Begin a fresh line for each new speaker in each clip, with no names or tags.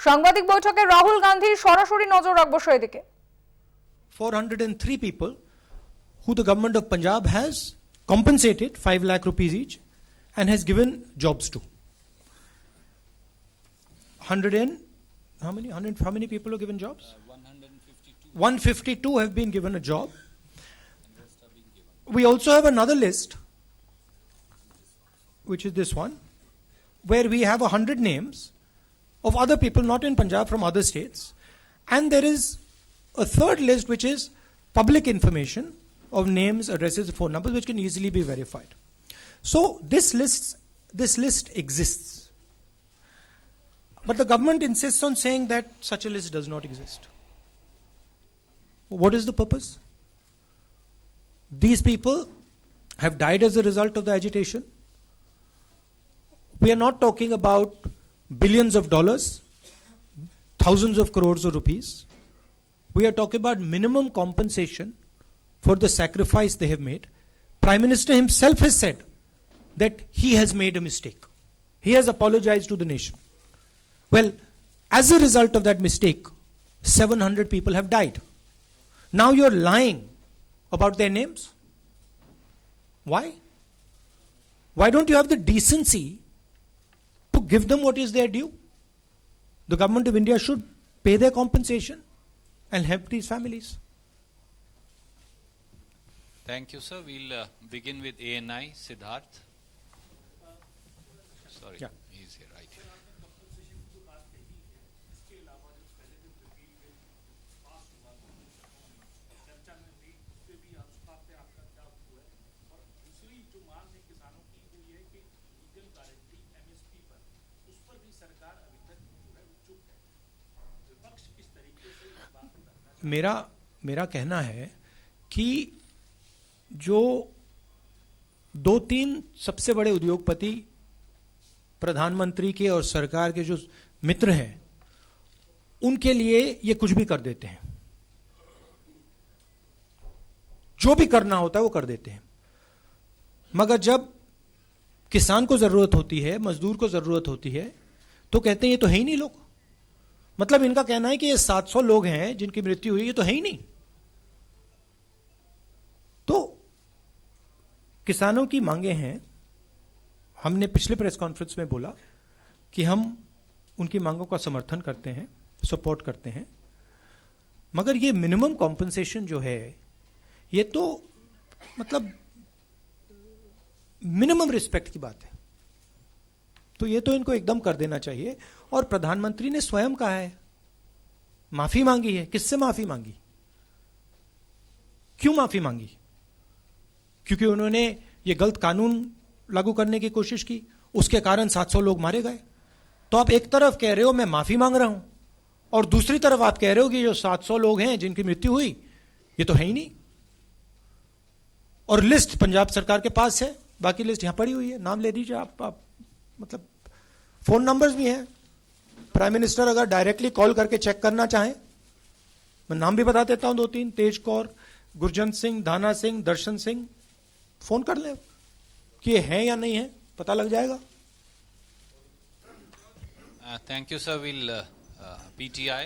সাংবাদিক বৈঠকে রাহুল গান্ধী সরাসরি নজর রাখবো সেদিকে।
403 people who the government of Punjab has compensated 5 lakh rupees each and has given jobs to. 100 and how many people are given jobs? 152 have been given a job. We also have another list, which is this one, where we have 100 names of other people not in Punjab, from other states, and there is a third list which is public information of names, addresses, phone numbers, which can easily be verified. So this list exists, but the government insists on saying that such a list does not exist. What is the purpose? These people have died as a result of the agitation. We are not talking about billions of dollars, thousands of crores of rupees. We are talking about minimum compensation for the sacrifice they have made. Prime Minister himself has said that he has made a mistake. He has apologized to the nation. Well, as a result of that mistake, 700 people have died. Now you're lying about their names? Why? Why don't you have the decency to give them what is their due? The government of India should pay their compensation and help these families.
Thank you, sir. We'll begin with ANI, Siddharth. Sorry,
Yeah.
he's here, right here.
मेरा कहना है कि जो 2-3 सबसे बड़े उद्योगपति प्रधानमंत्री के और सरकार के जो मित्र हैं, उनके लिए ये कुछ भी कर देते हैं। जो भी करना होता है वो कर देते हैं, मगर जब किसान को जरूरत होती है, मजदूर को जरूरत होती है, तो कहते हैं ये तो है ही नहीं लोग। मतलब इनका कहना है कि ये 700 लोग हैं जिनकी मृत्यु हुई, ये तो है ही नहीं। तो किसानों की मांगे हैं। हमने पिछले प्रेस कॉन्फ्रेंस में बोला कि हम उनकी मांगों का समर्थन करते हैं, सपोर्ट करते हैं, मगर ये मिनिमम कॉम्पनसेशन जो है, ये तो मतलब मिनिमम रिस्पेक्ट की बात है। तो ये तो इनको एकदम कर देना चाहिए। और प्रधानमंत्री ने स्वयं कहा है, माफी मांगी है। किससे माफी मांगी? क्यों माफी मांगी? क्योंकि उन्होंने ये गलत कानून लागू करने की कोशिश की, उसके कारण 700 लोग मारे गए। तो आप एक तरफ कह रहे हो मैं माफी मांग रहा हूं, और दूसरी तरफ आप कह रहे हो कि जो 700 लोग हैं जिनकी मृत्यु हुई, ये तो है ही नहीं। और लिस्ट पंजाब सरकार के पास है, बाकी लिस्ट यहां पड़ी हुई है, नाम ले दीजिए आप मतलब फोन नंबर्स भी हैं। प्राइम मिनिस्टर अगर डायरेक्टली कॉल करके चेक करना चाहें, मैं नाम भी बता देता हूं 2-3, तेज कौर, गुरजंत सिंह, धाना सिंह, दर्शन सिंह। फोन कर ले कि ये है या नहीं है, पता लग जाएगा।
Thank you, sir. We'll PTI.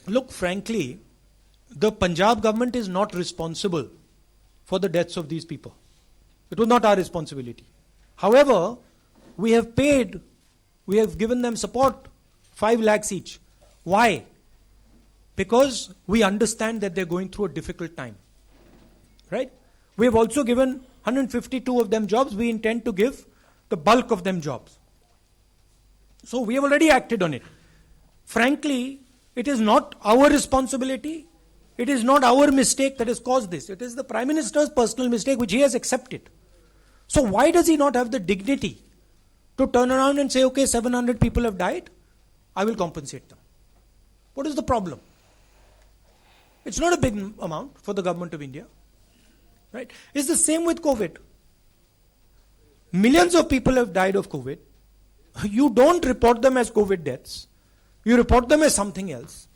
Look, frankly, the Punjab government is not responsible for the deaths of these people. It was not our responsibility. However, we have given them support, 5 lakhs each. Why? Because we understand that they're going through a difficult time. Right? We have also given 152 of them jobs. We intend to give the bulk of them jobs. So we have already acted on it. Frankly, it is not our responsibility. It is not our mistake that has caused this. It is the Prime Minister's personal mistake which he has accepted. So why does he not have the dignity to turn around and say, okay, 700 people have died, I will compensate them? What is the problem? It's not a big amount for the government of India. Right? It's the same with COVID. Millions of people have died of COVID. You don't report them as COVID deaths. You report them as something else.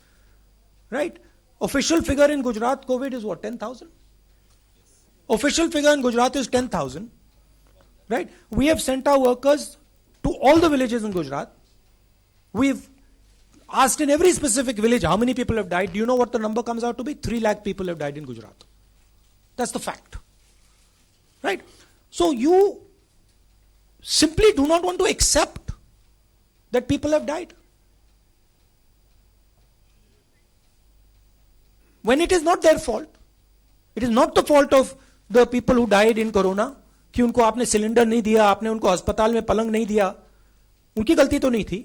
Right? Official figure in Gujarat, COVID is what, 10,000? Official figure in Gujarat is 10,000. Right? We have sent our workers to all the villages in Gujarat. We've asked in every specific village how many people have died. Do you know what the number comes out to be? 3 lakh people have died in Gujarat. That's the fact. Right? So you simply do not want to accept that people have died. When it is not their fault. It is not the fault of the people who died in corona कि उनको आपने cylinder नहीं दिया, आपने उनको अस्पताल में पलंग नहीं दिया, उनकी गलती तो नहीं थी.